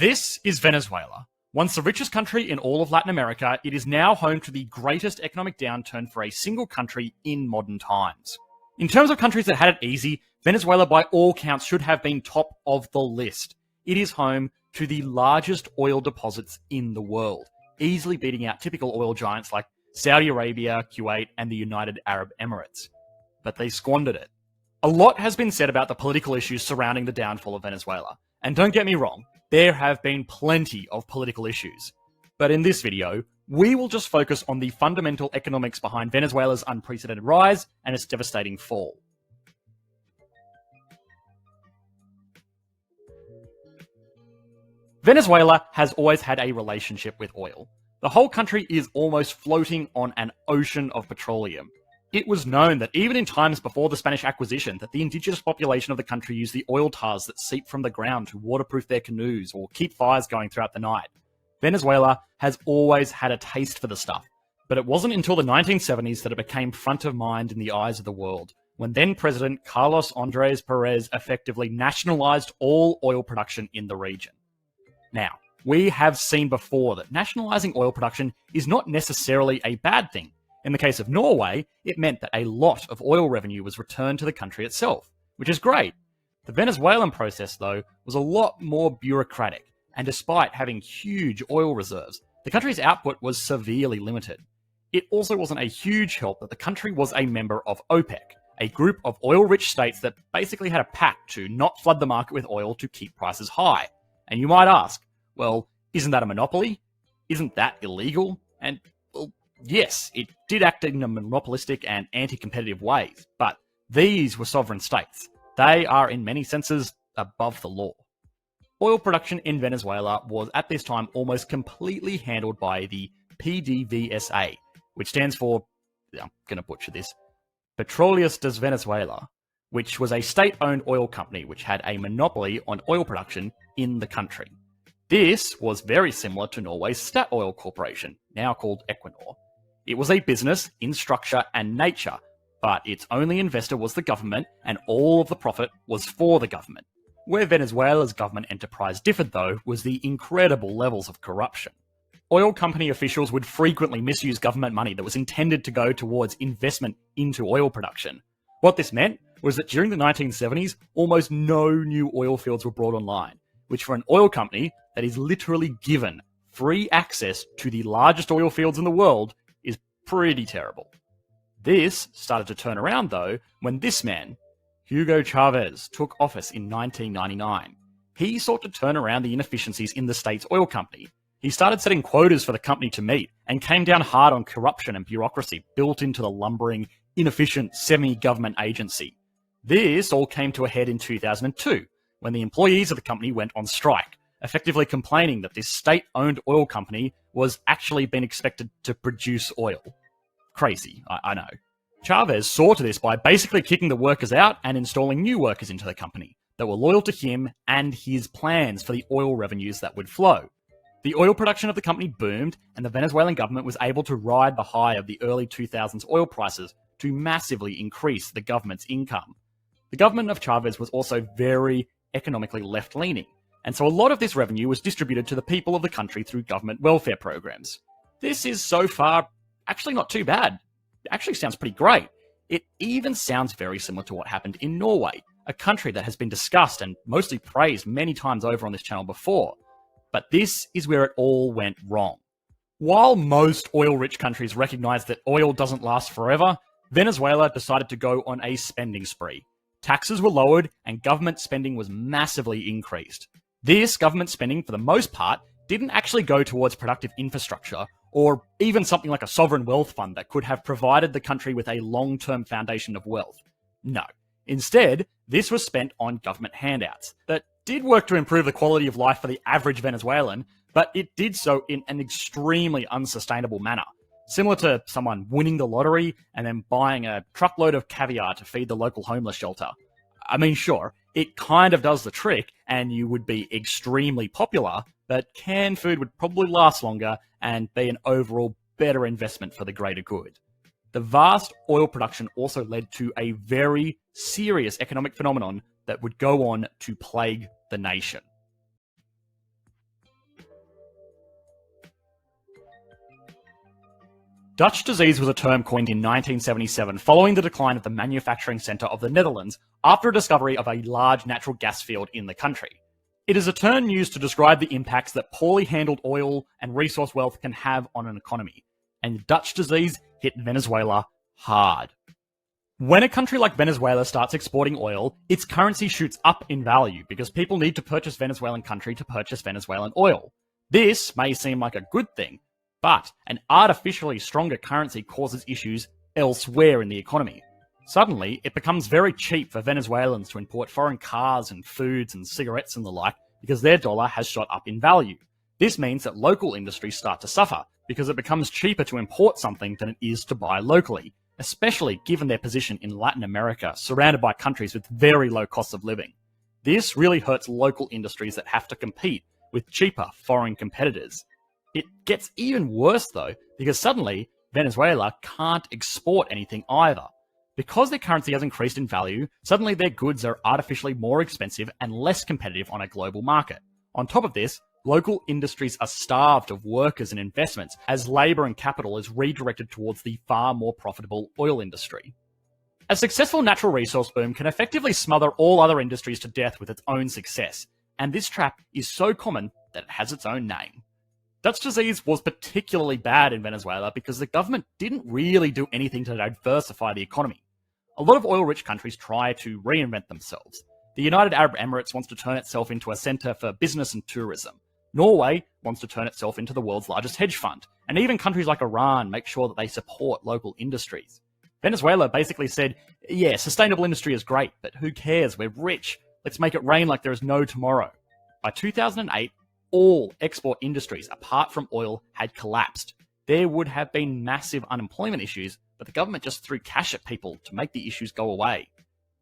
This is Venezuela. Once the richest country in all of Latin America, it is now home to the greatest economic downturn for a single country in modern times. In terms of countries that had it easy, Venezuela by all counts should have been top of the list. It is home to the largest oil deposits in the world, easily beating out typical oil giants like Saudi Arabia, Kuwait, and the United Arab Emirates. But they squandered it. A lot has been said about the political issues surrounding the downfall of Venezuela. And don't get me wrong, there have been plenty of political issues. But in this video, we will just focus on the fundamental economics behind Venezuela's unprecedented rise and its devastating fall. Venezuela has always had a relationship with oil. The whole country is almost floating on an ocean of petroleum. It was known that even in times before the Spanish acquisition, that the indigenous population of the country used the oil tars that seep from the ground to waterproof their canoes or keep fires going throughout the night. Venezuela has always had a taste for the stuff, but it wasn't until the 1970s that it became front of mind in the eyes of the world, when then President Carlos Andres Perez effectively nationalized all oil production in the region. Now, we have seen before that nationalizing oil production is not necessarily a bad thing. In the case of Norway, it meant that a lot of oil revenue was returned to the country itself, which is great. The Venezuelan process, though, was a lot more bureaucratic, and despite having huge oil reserves, the country's output was severely limited. It also wasn't a huge help that the country was a member of OPEC, a group of oil-rich states that basically had a pact to not flood the market with oil to keep prices high. And you might ask, well, isn't that a monopoly? Isn't that illegal? And, well, yes, it did act in a monopolistic and anti-competitive ways, but these were sovereign states. They are, in many senses, above the law. Oil production in Venezuela was at this time almost completely handled by the PDVSA, which stands for, I'm going to butcher this, Petróleos de Venezuela, which was a state-owned oil company which had a monopoly on oil production in the country. This was very similar to Norway's Statoil Corporation, now called Equinor. It was a business in structure and nature, but its only investor was the government, and all of the profit was for the government. Where Venezuela's government enterprise differed, though, was the incredible levels of corruption. Oil company officials would frequently misuse government money that was intended to go towards investment into oil production. What this meant was that during the 1970s, almost no new oil fields were brought online, which for an oil company that is literally given free access to the largest oil fields in the world is pretty terrible. This started to turn around, though, when this man, Hugo Chavez, took office in 1999. He sought to turn around the inefficiencies in the state's oil company. He started setting quotas for the company to meet and came down hard on corruption and bureaucracy built into the lumbering, inefficient semi-government agency. This all came to a head in 2002, when the employees of the company went on strike, effectively complaining that this state-owned oil company was actually being expected to produce oil. Crazy, I know. Chavez saw to this by basically kicking the workers out and installing new workers into the company that were loyal to him and his plans for the oil revenues that would flow. The oil production of the company boomed, and the Venezuelan government was able to ride the high of the early 2000s oil prices to massively increase the government's income. The government of Chavez was also very economically left-leaning, and so a lot of this revenue was distributed to the people of the country through government welfare programs. This is so far actually not too bad. It actually sounds pretty great. It even sounds very similar to what happened in Norway, a country that has been discussed and mostly praised many times over on this channel before. But this is where it all went wrong. While most oil-rich countries recognize that oil doesn't last forever, Venezuela decided to go on a spending spree. Taxes were lowered and government spending was massively increased. This government spending, for the most part, didn't actually go towards productive infrastructure or even something like a sovereign wealth fund that could have provided the country with a long-term foundation of wealth. No. Instead, this was spent on government handouts that did work to improve the quality of life for the average Venezuelan, but it did so in an extremely unsustainable manner. Similar to someone winning the lottery and then buying a truckload of caviar to feed the local homeless shelter. I mean, sure, it kind of does the trick and you would be extremely popular, but canned food would probably last longer and be an overall better investment for the greater good. The vast oil production also led to a very serious economic phenomenon that would go on to plague the nation. Dutch disease was a term coined in 1977 following the decline of the manufacturing centre of the Netherlands after a discovery of a large natural gas field in the country. It is a term used to describe the impacts that poorly handled oil and resource wealth can have on an economy, and Dutch disease hit Venezuela hard. When a country like Venezuela starts exporting oil, its currency shoots up in value because people need to purchase Venezuelan country to purchase Venezuelan oil. This may seem like a good thing, but an artificially stronger currency causes issues elsewhere in the economy. Suddenly, it becomes very cheap for Venezuelans to import foreign cars and foods and cigarettes and the like because their dollar has shot up in value. This means that local industries start to suffer because it becomes cheaper to import something than it is to buy locally, especially given their position in Latin America, surrounded by countries with very low costs of living. This really hurts local industries that have to compete with cheaper foreign competitors. It gets even worse though, because suddenly Venezuela can't export anything either. Because their currency has increased in value, suddenly their goods are artificially more expensive and less competitive on a global market. On top of this, local industries are starved of workers and investments as labour and capital is redirected towards the far more profitable oil industry. A successful natural resource boom can effectively smother all other industries to death with its own success, and this trap is so common that it has its own name. Dutch disease was particularly bad in Venezuela because the government didn't really do anything to diversify the economy. A lot of oil-rich countries try to reinvent themselves. The United Arab Emirates wants to turn itself into a centre for business and tourism. Norway wants to turn itself into the world's largest hedge fund. And even countries like Iran make sure that they support local industries. Venezuela basically said, yeah, sustainable industry is great, but who cares? We're rich. Let's make it rain like there is no tomorrow. By 2008, all export industries, apart from oil, had collapsed. There would have been massive unemployment issues, but the government just threw cash at people to make the issues go away.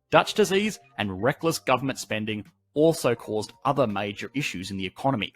Dutch disease and reckless government spending also caused other major issues in the economy.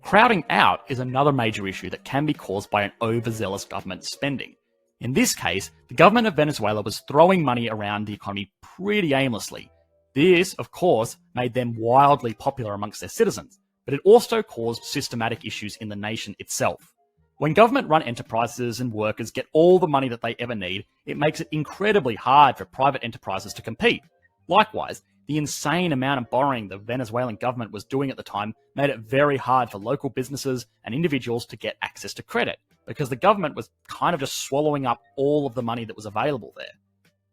Crowding out is another major issue that can be caused by an overzealous government spending. In this case, the government of Venezuela was throwing money around the economy pretty aimlessly. This, of course, made them wildly popular amongst their citizens, but it also caused systematic issues in the nation itself. When government-run enterprises and workers get all the money that they ever need, it makes it incredibly hard for private enterprises to compete. Likewise, the insane amount of borrowing the Venezuelan government was doing at the time made it very hard for local businesses and individuals to get access to credit, because the government was kind of just swallowing up all of the money that was available there.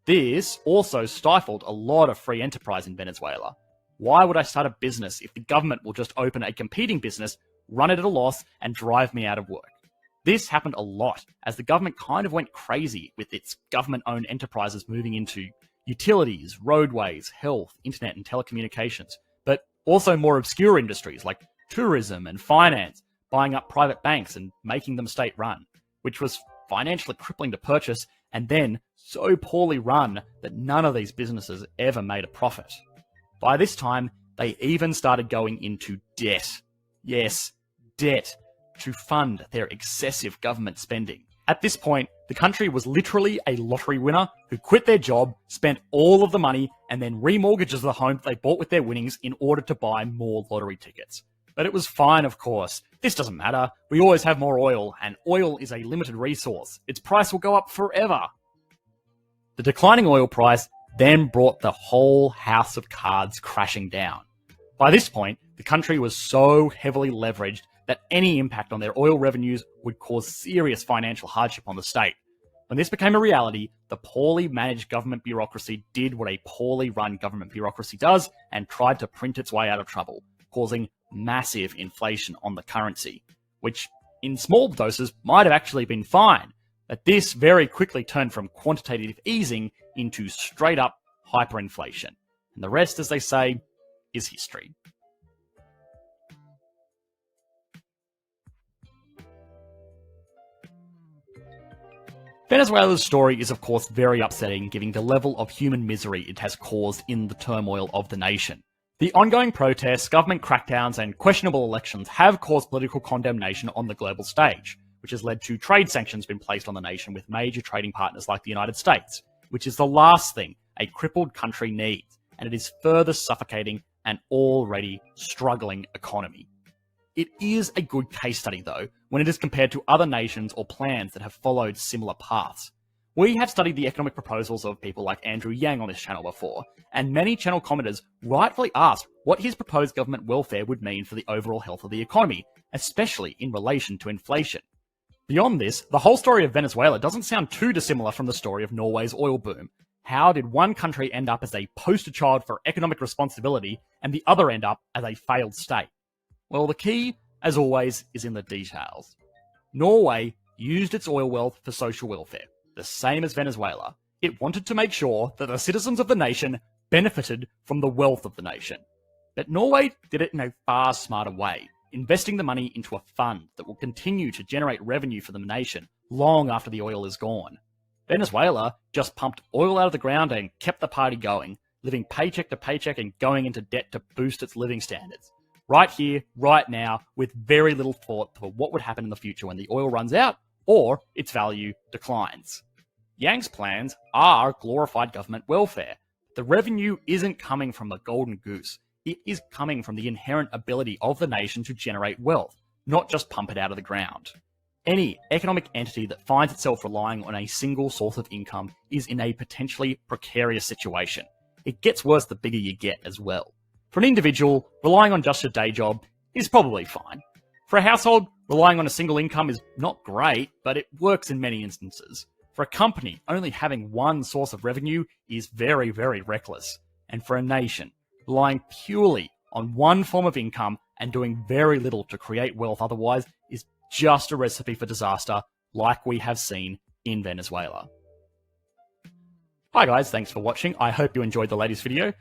This also stifled a lot of free enterprise in Venezuela. Why would I start a business if the government will just open a competing business, run it at a loss, and drive me out of work? This happened a lot, as the government kind of went crazy with its government-owned enterprises moving into utilities, roadways, health, internet and telecommunications, but also more obscure industries like tourism and finance, buying up private banks and making them state-run, which was financially crippling to purchase and then so poorly run that none of these businesses ever made a profit. By this time, they even started going into debt. Yes, debt, to fund their excessive government spending. At this point, the country was literally a lottery winner who quit their job, spent all of the money, and then remortgages the home that they bought with their winnings in order to buy more lottery tickets. But it was fine, of course. This doesn't matter. We always have more oil, and oil is a limited resource. Its price will go up forever. The declining oil price then brought the whole house of cards crashing down. By this point, the country was so heavily leveraged that any impact on their oil revenues would cause serious financial hardship on the state. When this became a reality, the poorly managed government bureaucracy did what a poorly run government bureaucracy does and tried to print its way out of trouble, causing massive inflation on the currency, which in small doses might have actually been fine, but this very quickly turned from quantitative easing into straight up hyperinflation. And the rest, as they say, is history. Venezuela's story is of course very upsetting given the level of human misery it has caused in the turmoil of the nation. The ongoing protests, government crackdowns, and questionable elections have caused political condemnation on the global stage, which has led to trade sanctions being placed on the nation with major trading partners like the United States, which is the last thing a crippled country needs, and it is further suffocating an already struggling economy. It is a good case study, though, when it is compared to other nations or plans that have followed similar paths. We have studied the economic proposals of people like Andrew Yang on this channel before, and many channel commenters rightfully asked what his proposed government welfare would mean for the overall health of the economy, especially in relation to inflation. Beyond this, the whole story of Venezuela doesn't sound too dissimilar from the story of Norway's oil boom. How did one country end up as a poster child for economic responsibility and the other end up as a failed state? Well, the key, as always, is in the details. Norway used its oil wealth for social welfare, the same as Venezuela. It wanted to make sure that the citizens of the nation benefited from the wealth of the nation. But Norway did it in a far smarter way, investing the money into a fund that will continue to generate revenue for the nation long after the oil is gone. Venezuela just pumped oil out of the ground and kept the party going, living paycheck to paycheck and going into debt to boost its living standards. Right here, right now, with very little thought for what would happen in the future when the oil runs out or its value declines. Yang's plans are glorified government welfare. The revenue isn't coming from the golden goose. It is coming from the inherent ability of the nation to generate wealth, not just pump it out of the ground. Any economic entity that finds itself relying on a single source of income is in a potentially precarious situation. It gets worse the bigger you get as well. For an individual, relying on just a day job is probably fine. For a household, relying on a single income is not great, but it works in many instances. For a company, only having one source of revenue is very, very reckless. And for a nation, relying purely on one form of income and doing very little to create wealth otherwise is just a recipe for disaster, like we have seen in Venezuela. Hi guys, thanks for watching. I hope you enjoyed the latest video.